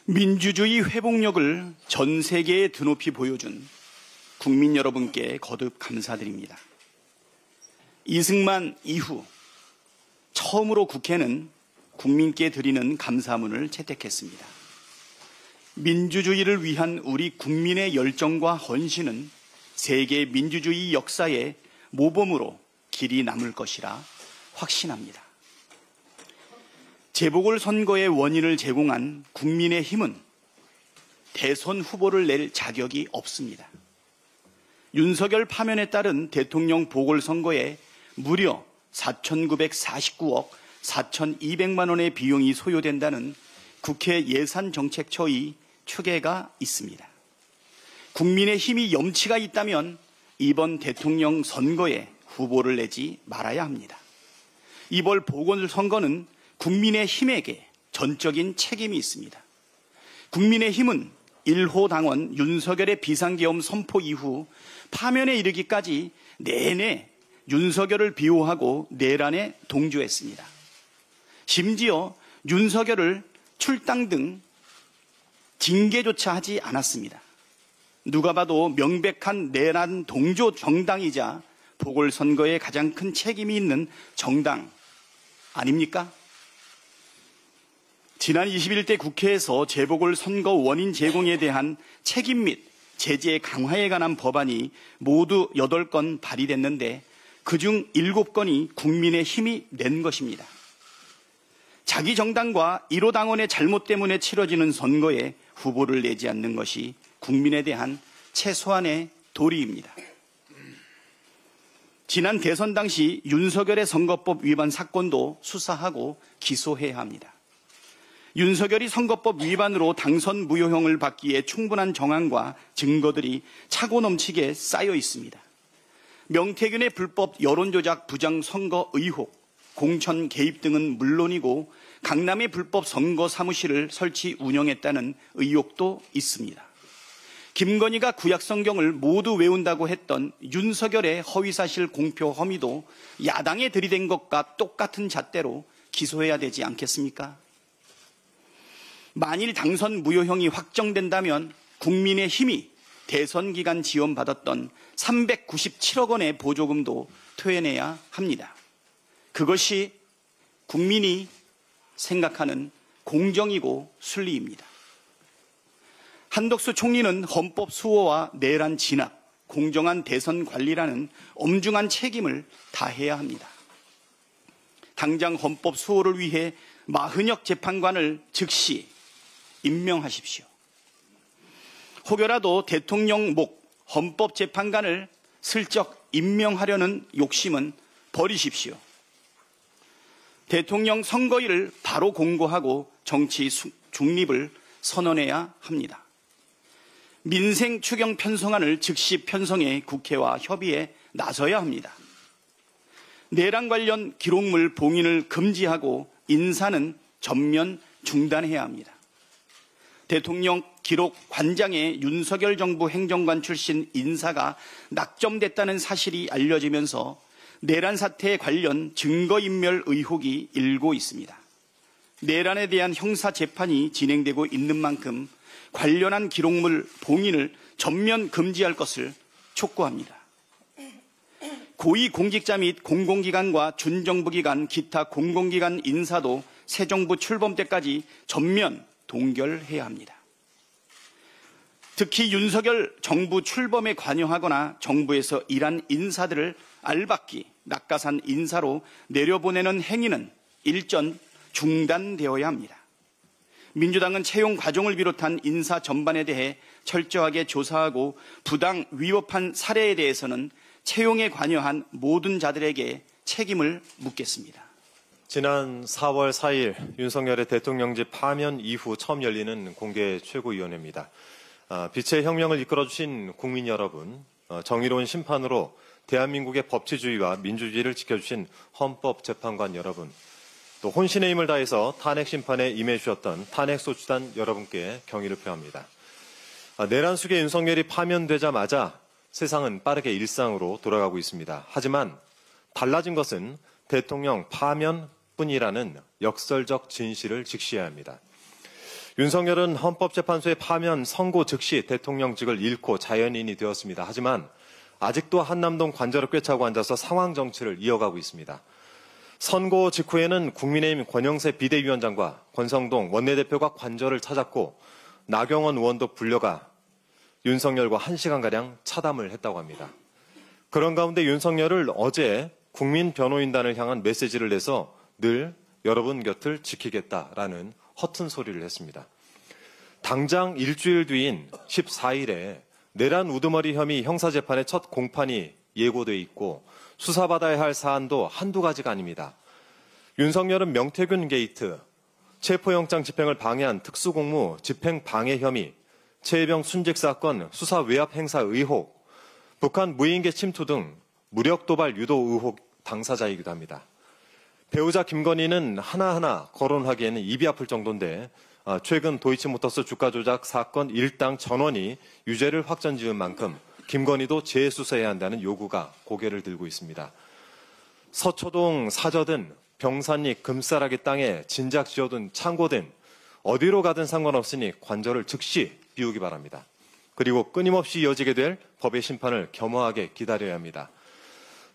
민주주의 회복력을 전 세계에 드높이 보여준 국민 여러분께 거듭 감사드립니다. 이승만 이후 처음으로 국회는 국민께 드리는 감사문을 채택했습니다. 민주주의를 위한 우리 국민의 열정과 헌신은 세계 민주주의 역사의 모범으로 길이 남을 것이라 확신합니다. 재보궐선거의 원인을 제공한 국민의힘은 대선 후보를 낼 자격이 없습니다. 윤석열 파면에 따른 대통령 보궐선거에 무려 4,949억 4,200만 원의 비용이 소요된다는 국회 예산정책처의 추계가 있습니다. 국민의힘이 염치가 있다면 이번 대통령 선거에 후보를 내지 말아야 합니다. 이번 보궐선거는 국민의힘에게 전적인 책임이 있습니다. 국민의힘은 1호 당원 윤석열의 비상계엄 선포 이후 파면에 이르기까지 내내 윤석열을 비호하고 내란에 동조했습니다. 심지어 윤석열을 출당 등 징계조차 하지 않았습니다. 누가 봐도 명백한 내란 동조 정당이자 보궐선거에 가장 큰 책임이 있는 정당 아닙니까? 지난 21대 국회에서 재보궐선거 원인 제공에 대한 책임 및 제재 강화에 관한 법안이 모두 8건 발의됐는데 그중 7건이 국민의힘이 낸 것입니다. 자기 정당과 1호 당원의 잘못 때문에 치러지는 선거에 후보를 내지 않는 것이 국민에 대한 최소한의 도리입니다. 지난 대선 당시 윤석열의 선거법 위반 사건도 수사하고 기소해야 합니다. 윤석열이 선거법 위반으로 당선 무효형을 받기에 충분한 정황과 증거들이 차고 넘치게 쌓여 있습니다. 명태균의 불법 여론조작 부정 선거 의혹, 공천 개입 등은 물론이고 강남의 불법 선거 사무실을 설치 운영했다는 의혹도 있습니다. 김건희가 구약성경을 모두 외운다고 했던 윤석열의 허위사실 공표 혐의도 야당에 들이댄 것과 똑같은 잣대로 기소해야 되지 않겠습니까? 만일 당선 무효형이 확정된다면 국민의힘이 대선 기간 지원받았던 397억 원의 보조금도 토해내야 합니다. 그것이 국민이 생각하는 공정이고 순리입니다. 한덕수 총리는 헌법 수호와 내란 진압, 공정한 대선 관리라는 엄중한 책임을 다해야 합니다. 당장 헌법 수호를 위해 마흔역 재판관을 즉시 임명하십시오. 혹여라도 대통령 목 헌법재판관을 슬쩍 임명하려는 욕심은 버리십시오. 대통령 선거일을 바로 공고하고 정치 중립을 선언해야 합니다. 민생 추경 편성안을 즉시 편성해 국회와 협의에 나서야 합니다. 내란 관련 기록물 봉인을 금지하고 인사는 전면 중단해야 합니다. 대통령 기록 관장의 윤석열 정부 행정관 출신 인사가 낙점됐다는 사실이 알려지면서 내란 사태에 관련 증거인멸 의혹이 일고 있습니다. 내란에 대한 형사 재판이 진행되고 있는 만큼 관련한 기록물 봉인을 전면 금지할 것을 촉구합니다. 고위공직자 및 공공기관과 준정부기관, 기타 공공기관 인사도 새 정부 출범 때까지 전면 동결해야 합니다. 특히 윤석열 정부 출범에 관여하거나 정부에서 일한 인사들을 알박기, 낙하산 인사로 내려보내는 행위는 일전 중단되어야 합니다. 민주당은 채용 과정을 비롯한 인사 전반에 대해 철저하게 조사하고 부당 위법한 사례에 대해서는 채용에 관여한 모든 자들에게 책임을 묻겠습니다. 지난 4월 4일 윤석열의 대통령직 파면 이후 처음 열리는 공개 최고위원회입니다. 빛의 혁명을 이끌어주신 국민 여러분, 정의로운 심판으로 대한민국의 법치주의와 민주주의를 지켜주신 헌법재판관 여러분, 또 혼신의 힘을 다해서 탄핵 심판에 임해 주셨던 탄핵소추단 여러분께 경의를 표합니다. 내란 속에 윤석열이 파면되자마자 세상은 빠르게 일상으로 돌아가고 있습니다. 하지만 달라진 것은 대통령 파면뿐이라는 역설적 진실을 직시해야 합니다. 윤석열은 헌법재판소의 파면 선고 즉시 대통령직을 잃고 자연인이 되었습니다. 하지만 아직도 한남동 관저를 꿰차고 앉아서 상황 정치를 이어가고 있습니다. 선고 직후에는 국민의힘 권영세 비대위원장과 권성동 원내대표가 관저를 찾았고 나경원 의원도 불려가 윤석열과 1시간가량 차담을 했다고 합니다. 그런 가운데 윤석열을 어제 국민변호인단을 향한 메시지를 내서 늘 여러분 곁을 지키겠다라는 허튼 소리를 했습니다. 당장 일주일 뒤인 14일에 내란 우두머리 혐의 형사재판의 첫 공판이 예고돼 있고 수사받아야 할 사안도 한두 가지가 아닙니다. 윤석열은 명태균 게이트, 체포영장 집행을 방해한 특수공무 집행방해 혐의, 최혜병 순직 사건 수사 외압 행사 의혹, 북한 무인계 침투 등 무력 도발 유도 의혹 당사자이기도 합니다. 배우자 김건희는 하나하나 거론하기에는 입이 아플 정도인데 최근 도이치모터스 주가 조작 사건 일당 전원이 유죄를 확정지은 만큼 김건희도 재수사해야 한다는 요구가 고개를 들고 있습니다. 서초동 사저든 병산리 금싸라기 땅에 진작 지어둔 창고든 어디로 가든 상관없으니 관저를 즉시 비우기 바랍니다. 그리고 끊임없이 이어지게 될 법의 심판을 겸허하게 기다려야 합니다.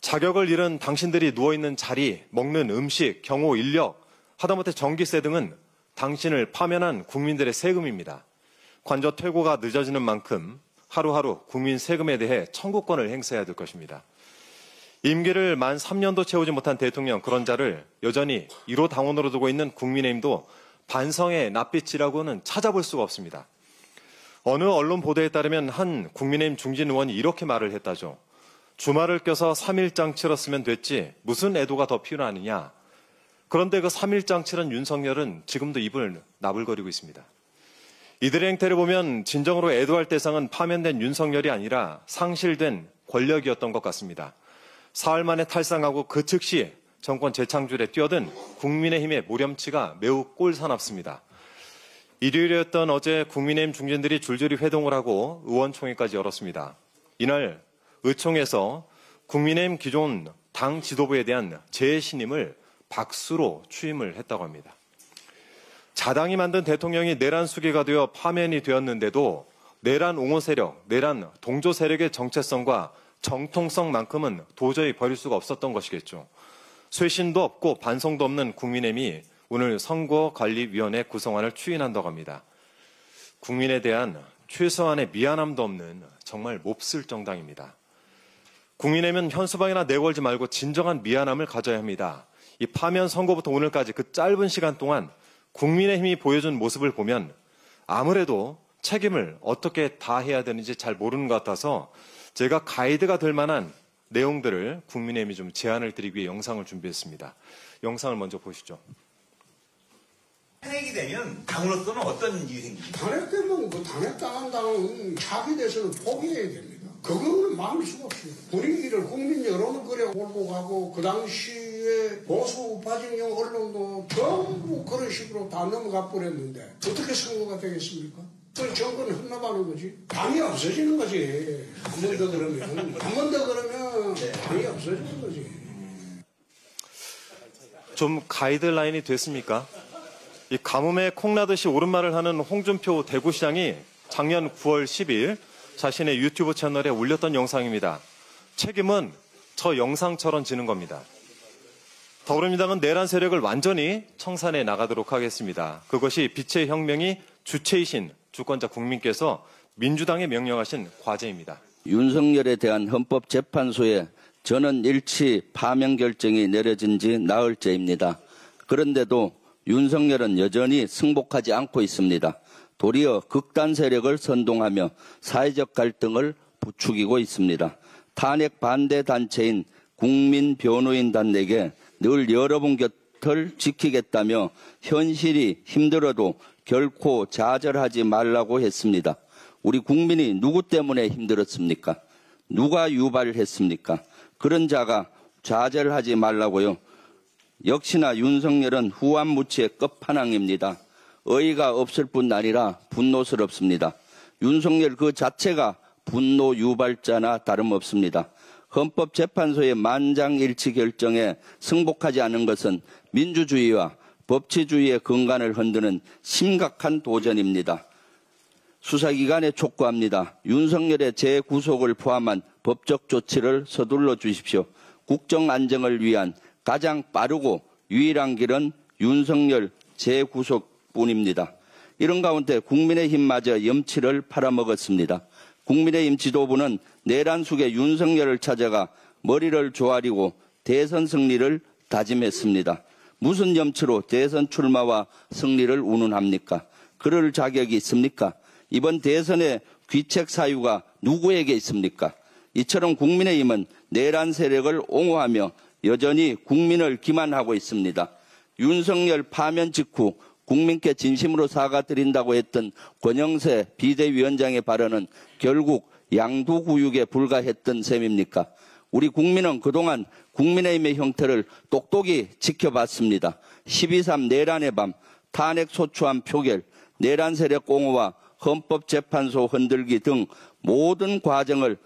자격을 잃은 당신들이 누워있는 자리, 먹는 음식, 경호 인력, 하다못해 전기세 등은 당신을 파면한 국민들의 세금입니다. 관저 퇴고가 늦어지는 만큼 하루하루 국민 세금에 대해 청구권을 행사해야 될 것입니다. 임기를 만 3년도 채우지 못한 대통령 그런 자를 여전히 1호 당원으로 두고 있는 국민의힘도 반성의 낯빛이라고는 찾아볼 수가 없습니다. 어느 언론 보도에 따르면 한 국민의힘 중진 의원이 이렇게 말을 했다죠. 주말을 껴서 3일장 치렀으면 됐지 무슨 애도가 더 필요하느냐. 그런데 그 3일장 치른 윤석열은 지금도 입을 나불거리고 있습니다. 이들의 행태를 보면 진정으로 애도할 대상은 파면된 윤석열이 아니라 상실된 권력이었던 것 같습니다. 사흘 만에 탈상하고 그 즉시 정권 재창출에 뛰어든 국민의힘의 모렴치가 매우 꼴사납습니다. 일요일이었던 어제 국민의힘 중진들이 줄줄이 회동을 하고 의원총회까지 열었습니다. 이날 의총에서 국민의힘 기존 당 지도부에 대한 재신임을 박수로 취임을 했다고 합니다. 자당이 만든 대통령이 내란 수기가 되어 파면이 되었는데도 내란 옹호 세력, 내란 동조 세력의 정체성과 정통성만큼은 도저히 버릴 수가 없었던 것이겠죠. 쇄신도 없고 반성도 없는 국민의힘이 오늘 선거관리위원회 구성안을 추인한다고 합니다. 국민에 대한 최소한의 미안함도 없는 정말 몹쓸 정당입니다. 국민의힘은 현수막이나 내걸지 말고 진정한 미안함을 가져야 합니다. 이 파면 선거부터 오늘까지 그 짧은 시간 동안 국민의힘이 보여준 모습을 보면 아무래도 책임을 어떻게 다해야 되는지 잘 모르는 것 같아서 제가 가이드가 될 만한 내용들을 국민의힘이 좀 제안을 드리기 위해 영상을 준비했습니다. 영상을 먼저 보시죠. 탄핵이 되면 당으로서는 어떤 일이 생깁니까? 탄핵되면 그 탄핵당한 당은 차기 대선을 포기해야 됩니다. 그거는 막을 수가 없습니다. 분위기를 국민 여론을 그래 몰고 가고 그 당시에 보수 우파진영 언론도 전부 그런 식으로 다 넘어가 버렸는데 어떻게 선거가 되겠습니까? 그 정권은 흠납하는 거지. 당이 없어지는 거지. 한 번 더 그러면. 한 번 더 그러면 당이 없어지는 거지. 좀 가이드라인이 됐습니까? 이 가뭄에 콩나듯이 옳은말을 하는 홍준표 대구시장이 작년 9월 10일 자신의 유튜브 채널에 올렸던 영상입니다. 책임은 저 영상처럼 지는 겁니다. 더불어민주당은 내란 세력을 완전히 청산해 나가도록 하겠습니다. 그것이 빛의 혁명이 주체이신 주권자 국민께서 민주당에 명령하신 과제입니다. 윤석열에 대한 헌법재판소의 전원일치 파면 결정이 내려진 지 나흘째입니다. 그런데도 윤석열은 여전히 승복하지 않고 있습니다. 도리어 극단 세력을 선동하며 사회적 갈등을 부추기고 있습니다. 탄핵 반대 단체인 국민변호인단에게 늘 여러분 곁을 지키겠다며 현실이 힘들어도 결코 좌절하지 말라고 했습니다. 우리 국민이 누구 때문에 힘들었습니까? 누가 유발했습니까? 그런 자가 좌절하지 말라고요. 역시나 윤석열은 후한무치의 끝판왕입니다. 어이가 없을 뿐 아니라 분노스럽습니다. 윤석열 그 자체가 분노 유발자나 다름없습니다. 헌법재판소의 만장일치 결정에 승복하지 않은 것은 민주주의와 법치주의의 근간을 흔드는 심각한 도전입니다. 수사기관에 촉구합니다. 윤석열의 재구속을 포함한 법적 조치를 서둘러 주십시오. 국정 안정을 위한 가장 빠르고 유일한 길은 윤석열 재구속뿐입니다. 이런 가운데 국민의힘마저 염치를 팔아먹었습니다. 국민의힘 지도부는 내란 속에 윤석열을 찾아가 머리를 조아리고 대선 승리를 다짐했습니다. 무슨 염치로 대선 출마와 승리를 운운합니까? 그럴 자격이 있습니까? 이번 대선의 귀책 사유가 누구에게 있습니까? 이처럼 국민의힘은 내란 세력을 옹호하며 여전히 국민을 기만하고 있습니다. 윤석열 파면 직후 국민께 진심으로 사과드린다고 했던 권영세 비대위원장의 발언은 결국 양두구육에 불과했던 셈입니까? 우리 국민은 그동안 국민의힘의 형태를 똑똑히 지켜봤습니다. 12.3 내란의 밤, 탄핵 소추안 표결, 내란 세력 옹호와 헌법재판소 흔들기 등 모든 과정을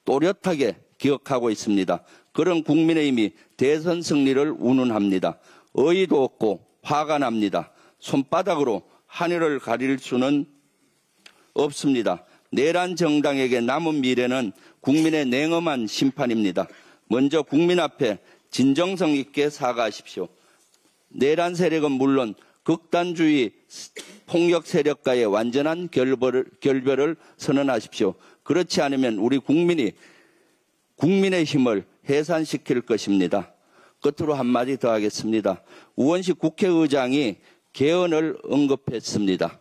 또렷하게 기억하고 있습니다. 그런 국민의힘이 대선 승리를 운운합니다. 의의도 없고 화가 납니다. 손바닥으로 하늘을 가릴 수는 없습니다. 내란 정당에게 남은 미래는 국민의 냉엄한 심판입니다. 먼저 국민 앞에 진정성 있게 사과하십시오. 내란 세력은 물론 극단주의 폭력 세력과의 완전한 결별을 선언하십시오. 그렇지 않으면 우리 국민이 국민의 힘을 해산시킬 것입니다. 끝으로 한마디 더 하겠습니다. 우원식 국회의장이 개헌을 언급했습니다.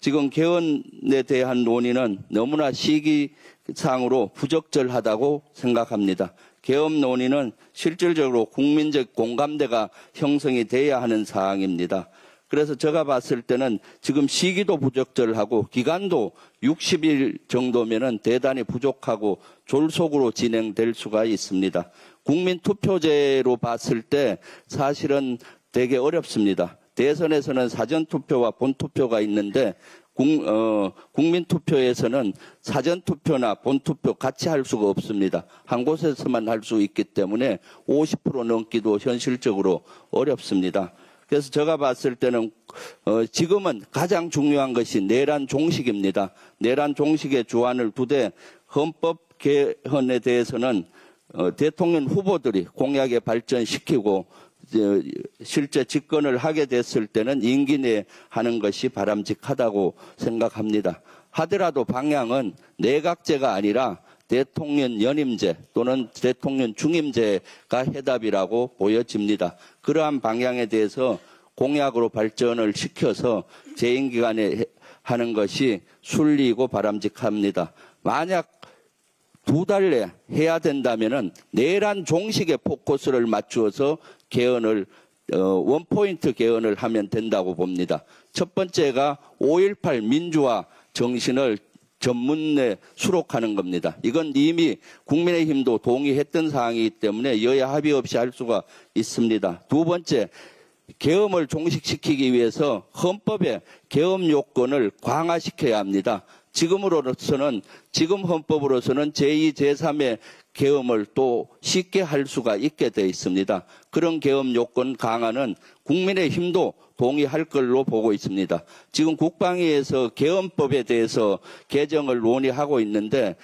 지금 개헌에 대한 논의는 너무나 시기상으로 부적절하다고 생각합니다. 개헌 논의는 실질적으로 국민적 공감대가 형성이 돼야 하는 사항입니다. 그래서 제가 봤을 때는 지금 시기도 부적절하고 기간도 60일 정도면은 대단히 부족하고 졸속으로 진행될 수가 있습니다. 국민투표제로 봤을 때 사실은 되게 어렵습니다. 대선에서는 사전투표와 본투표가 있는데 국민투표에서는 사전투표나 본투표 같이 할 수가 없습니다. 한 곳에서만 할 수 있기 때문에 50% 넘기도 현실적으로 어렵습니다. 그래서 제가 봤을 때는 지금은 가장 중요한 것이 내란 종식입니다. 내란 종식의 주안을 두되 헌법 개헌에 대해서는 대통령 후보들이 공약에 발전시키고 실제 집권을 하게 됐을 때는 임기 내에 하는 것이 바람직하다고 생각합니다. 하더라도 방향은 내각제가 아니라 대통령 연임제 또는 대통령 중임제가 해답이라고 보여집니다. 그러한 방향에 대해서 공약으로 발전을 시켜서 재임 기간에 하는 것이 순리이고 바람직합니다. 만약 2달 내 해야 된다면은 내란 종식에 포커스를 맞추어서 개헌을 원포인트 개헌을 하면 된다고 봅니다. 첫 번째가 5.18 민주화 정신을 전문에 수록하는 겁니다. 이건 이미 국민의힘도 동의했던 사항이기 때문에 여야 합의 없이 할 수가 있습니다. 두 번째, 계엄을 종식시키기 위해서 헌법의 계엄 요건을 강화시켜야 합니다. 지금 헌법으로서는 제2, 제3의 계엄을 또 쉽게 할 수가 있게 되어 있습니다. 그런 계엄 요건 강화는 국민의힘도 동의할 걸로 보고 있습니다. 지금 국방위에서 계엄법에 대해서 개정을 논의하고 있는데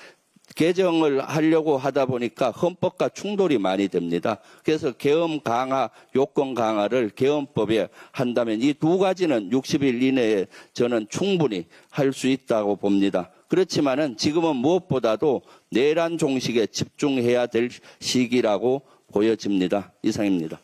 개정을 하려고 하다 보니까 헌법과 충돌이 많이 됩니다. 그래서 계엄 강화, 요건 강화를 계엄법에 한다면 이 두 가지는 60일 이내에 저는 충분히 할 수 있다고 봅니다. 그렇지만은 지금은 무엇보다도 내란 종식에 집중해야 될 시기라고 보여집니다. 이상입니다.